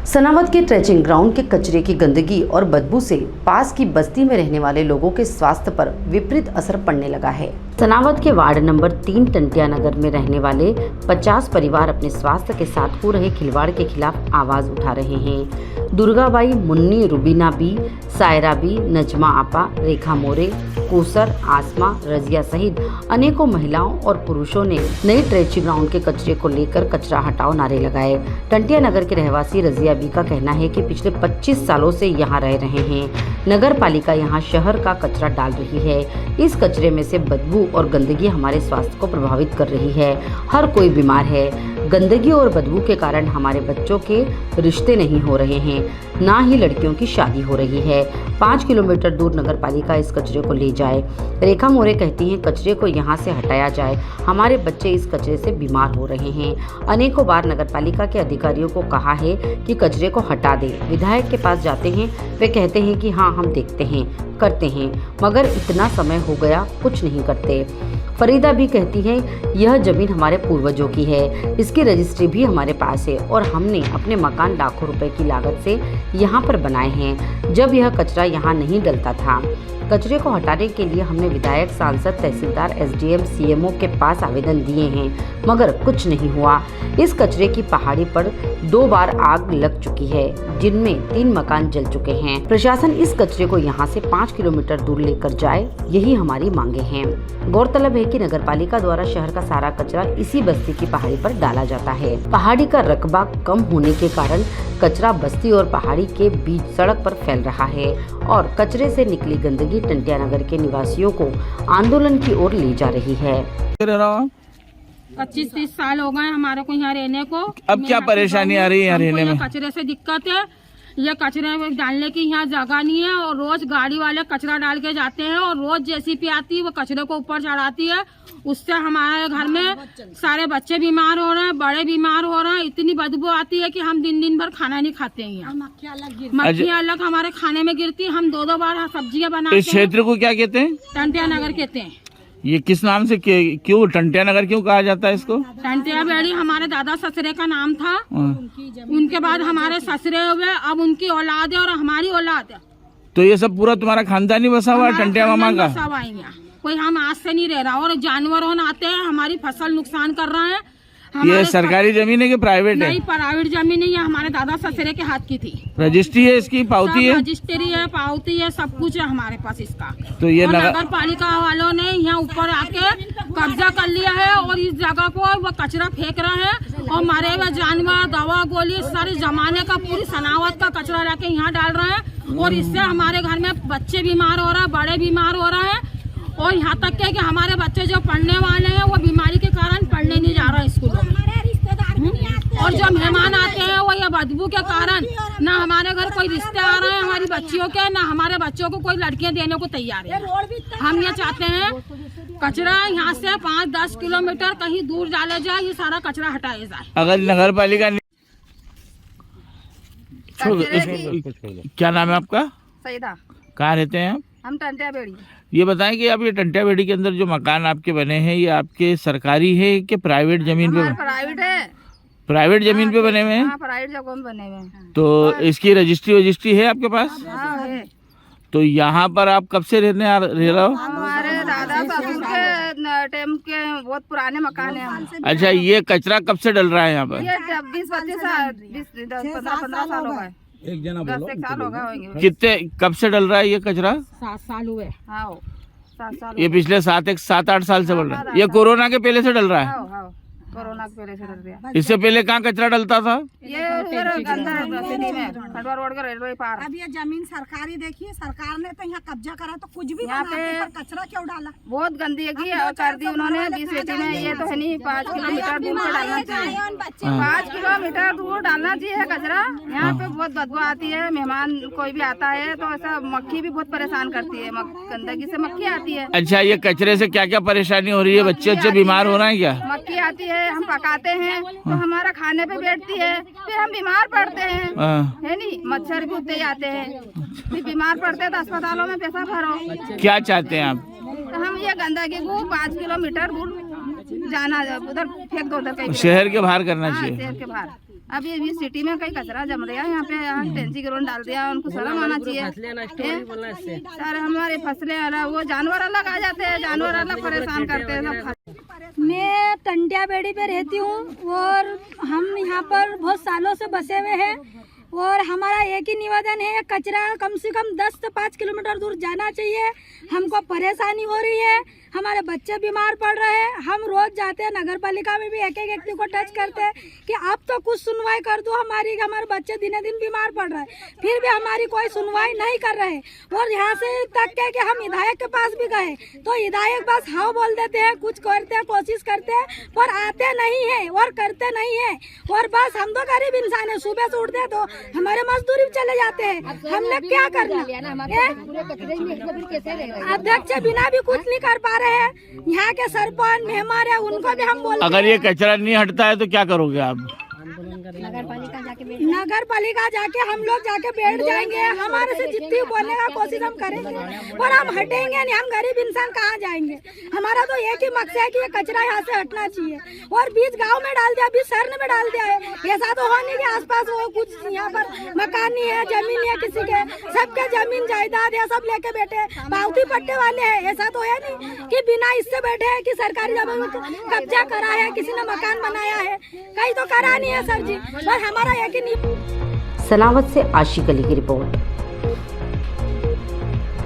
सनावद के trenching ground के कचरे की गंदगी और बदबू से पास की बस्ती में रहने वाले लोगों के स्वास्थ्य पर विपरीत असर पड़ने लगा है। सनावद के वार्ड नंबर 3 टंटिया नगर में रहने वाले 50 परिवार अपने स्वास्थ्य के साथ हो रहे खिलवाड़ के खिलाफ आवाज उठा रहे हैं। दुर्गाबाई, मुन्नी, रुबीना बी, सायरा बी, नजमा आपा, रेखा मोरे, कोसर, आसमा, रजिया सहित अनेकों महिलाओं और पुरुषों ने नए ट्रेचिंग ग्राउंड के कचरे को लेकर कचरा हटाओ नारे लगाए। टंटिया नगर के रहवासी रजिया बी का कहना है कि पिछले 25 सालों से यहाँ रह रहे हैं। नगर पालिका यहाँ शहर का कचरा डाल रही है। इस कचरे में से बदबू और गंदगी हमारे स्वास्थ्य को प्रभावित कर रही है। हर कोई बीमार है। गंदगी और बदबू के कारण हमारे बच्चों के रिश्ते नहीं हो रहे हैं, ना ही लड़कियों की शादी हो रही है। 5 किलोमीटर दूर नगर पालिका इस कचरे को ले जाए। रेखा मोरे कहती हैं कचरे को यहाँ से हटाया जाए, हमारे बच्चे इस कचरे से बीमार हो रहे हैं। अनेकों बार नगर पालिका के अधिकारियों को कहा है कि कचरे को हटा दे। विधायक के पास जाते हैं, वे कहते हैं कि हाँ हम देखते हैं, करते हैं, मगर इतना समय हो गया कुछ नहीं करते। फरीदा भी कहती है यह जमीन हमारे पूर्वजों की है, इसकी रजिस्ट्री भी हमारे पास है और हमने अपने मकान लाखों रुपए की लागत से यहाँ पर बनाए हैं जब यह कचरा यहाँ नहीं डलता था। कचरे को हटाने के लिए हमने विधायक, सांसद, तहसीलदार, एसडीएम, सीएमओ के पास आवेदन दिए हैं, मगर कुछ नहीं हुआ। इस कचरे की पहाड़ी पर 2 बार आग लग चुकी है, जिनमें 3 मकान जल चुके हैं। प्रशासन इस कचरे को यहाँ से 5 किलोमीटर दूर लेकर जाए, यही हमारी मांगे हैं। गौरतलब है कि नगर पालिका द्वारा शहर का सारा कचरा इसी बस्ती की पहाड़ी पर डाला जाता है। पहाड़ी का रकबा कम होने के कारण कचरा बस्ती और पहाड़ी के बीच सड़क पर फैल रहा है और कचरे से निकली गंदगी टंटिया नगर के निवासियों को आंदोलन की ओर ले जा रही है। 25-30 साल हो गए हमारे को यहाँ रहने को। अब क्या परेशानी आ रही है यहाँ रहने में? कचरे से दिक्कत है, ये कचरे में डालने की यहाँ जगह नहीं है और रोज गाड़ी वाले कचरा डाल के जाते हैं और रोज जेसीबी आती है वो कचरे को ऊपर चढ़ाती है। उससे हमारे घर में सारे बच्चे बीमार हो रहे हैं, बड़े बीमार हो रहे हैं। इतनी बदबू आती है कि हम दिन भर खाना नहीं खाते हैं यहाँ। मक्खियाँ अलग हमारे खाने में गिरती है। हम 2-2 बार सब्जियाँ बनाते हैं। इस क्षेत्र को क्या कहते हैं? टंटिया नगर कहते हैं। ये किस नाम से, क्यों टंटिया नगर क्यों कहा जाता है इसको? टंटिया बेड़ी हमारे दादा ससुरे का नाम था, उनके बाद हमारे ससुरे हुए, अब उनकी औलाद है और हमारी औलाद है। तो ये सब पूरा तुम्हारा खानदानी बसा हुआ है टंटिया मामा का? बसा हुआ है, कोई हम आज से नहीं रह रहा और जानवर आते हैं हमारी फसल नुकसान कर रहे हैं। ये सरकारी जमीन है कि प्राइवेट है? नहीं, प्राइवेट जमीन है। ये हमारे दादा ससुरे के हाथ की थी। रजिस्ट्री है इसकी, पावती है? रजिस्ट्री है, पावती है, सब कुछ है हमारे पास इसका। तो ये नगर पालिका वालों ने यहाँ ऊपर आके कब्जा कर लिया है और इस जगह को वो कचरा फेंक रहे हैं और मरे हुए जानवर, दवा, गोली, सारे जमाने का पूरी सनावत का कचरा लाके यहाँ डाल रहे हैं और इससे हमारे घर में बच्चे बीमार हो रहे हैं, बड़े बीमार हो रहे हैं और यहाँ तक कि हमारे बच्चे जो पढ़ने वाले हैं वो बीमारी के कारण पढ़ने नहीं जा रहे हैं स्कूलों में। और जो मेहमान आते हैं वो ये बदबू के कारण ना हमारे घर कोई रिश्ते आ रहे हैं हमारी बच्चियों के, ना हमारे बच्चों को कोई लड़कियां देने को तैयार है। हम ये चाहते हैं कचरा यहाँ से 5-10 किलोमीटर कहीं दूर डाला जाए, ये सारा कचरा हटाया जाए। अगर नगर पालिका क्या नाम है आपका? सईदा। कहाँ रहते हैं आप? हम टंटिया बेड़ी। ये बताएं कि आप ये टंटिया बेड़ी के अंदर जो मकान आपके बने हैं ये आपके सरकारी है कि प्राइवेट जमीन पे? प्राइवेट है। प्राइवेट जमीन पे बने हुए हैं? प्राइवेट जगह में बने हुए हैं। तो इसकी रजिस्ट्री है आपके पास? हाँ है। तो यहाँ पर आप कब से रह रहे हो? हमारे दादा ससुर के टाइम के बहुत पुराने मकान है। अच्छा, ये कचरा कब से डल रहा है यहाँ पर? ये 20-25 साल, 15 साल हो गए। 10 साल हो गए। कितने, कब से डल रहा है ये कचरा? 7 साल हुए। हाँ 7 साल। ये पिछले 7-8 साल से बढ़ रहा है। ये कोरोना के पहले से डल रहा है? हाँ कोरोना के पहले से डल रहा है। इससे पहले कहाँ कचरा डलता था? ये अंदर सिटी में खंडवा रोड का रेलवे पार। अब ये जमीन सरकारी, देखिए सरकार ने तो यहाँ कब्जा करा तो कुछ भी यहाँ पे कचरा क्यों डाला? बहुत गंदगी कर दी उन्होंने 20 सिटी में। ये तो है नहीं, 5 किलोमीटर दूर पर डालना चाहिए। 5 किलोमीटर दूर डालना चाहिए कचरा। यहाँ पे बहुत बदबू आती है, मेहमान कोई भी आता है तो ऐसा मक्खी भी बहुत परेशान करती है, गंदगी से मक्खी आती है। अच्छा, ये कचरे से क्या क्या परेशानी हो रही है? बच्चे बीमार हो रहे हैं क्या? मक्खी आती है, हम पकाते हैं तो हमारा खाने पे बैठती है, फिर हम बीमार पड़ते हैं, है नहीं? मच्छर भी उतने आते हैं, फिर बीमार पड़ते हैं तो अस्पतालों में पैसा भरो। क्या चाहते हैं आप? तो हम ये गंदगी को 5 किलोमीटर दूर जाना, उधर फेंक दो, उधर कहीं शहर के बाहर करना हाँ, चाहिए। शहर के बाहर। अब ये सिटी में कई कचरा जम रहा है यहाँ पे, यहाँ टेंसी ग्राउंड डाल दिया, उनको शर्म आना चाहिए सर। हमारे फसलें अलग, वो जानवर अलग आ जाते हैं, जानवर अलग परेशान करते हैं सब। मैं टंटिया बेड़ी पे रहती हूँ और हम यहाँ पर बहुत सालों से बसे हुए हैं और हमारा एक ही निवेदन है, कचरा कम से कम 10 से 5 किलोमीटर दूर जाना चाहिए। हमको परेशानी हो रही है, हमारे बच्चे बीमार पड़ रहे हैं। हम रोज जाते हैं नगर पालिका में भी, एक एक व्यक्ति को टच करते हैं कि आप तो कुछ सुनवाई कर दो हमारी, हमारे बच्चे दिने दिन बीमार पड़ रहे हैं, फिर भी हमारी कोई सुनवाई नहीं कर रहे। और यहाँ से तक के कि हम विधायक के पास भी गए तो विधायक बस हाँ बोल देते हैं, कुछ करते हैं, कोशिश करते हैं, पर आते नहीं है और करते नहीं है। और बस हम तो गरीब इंसान है, सुबह से उठते तो हमारे मजदूरी चले जाते हैं, हमने क्या करना। अध्यक्ष बिना भी कुछ नहीं कर पा रहे हैं, यहाँ के सरपंच मेहमान है उनको भी हम बोलते हैं। अगर ये कचरा नहीं हटता है तो क्या करोगे आप? नगर पालिका जाके हम लोग जाके बैठ जाएंगे, हमारे से जितनी बोलने का कोशिश हम करेंगे पर हम हटेंगे नहीं। हम गरीब इंसान कहाँ जाएंगे? हमारा तो एक ही मकसद है कि ये कचरा यहाँ से हटना चाहिए। और बीच गांव में डाल दिया, बीच शहर में डाल दिया है, ऐसा तो हो नहीं कि आसपास वो कुछ यहाँ पर मकान नहीं है, जमीन नहीं है किसी के, सबके जमीन जायदाद है, सब लेके बैठे पावती पट्टे वाले हैं। ऐसा तो है नहीं कि बिना इससे बैठे है कि सरकारी जमीन कब्जा करा है, किसी ने मकान बनाया है, कहीं तो करा नहीं है सर जी। पर हमारा यकीन नहीं। सनावद से आशिक अली की रिपोर्ट।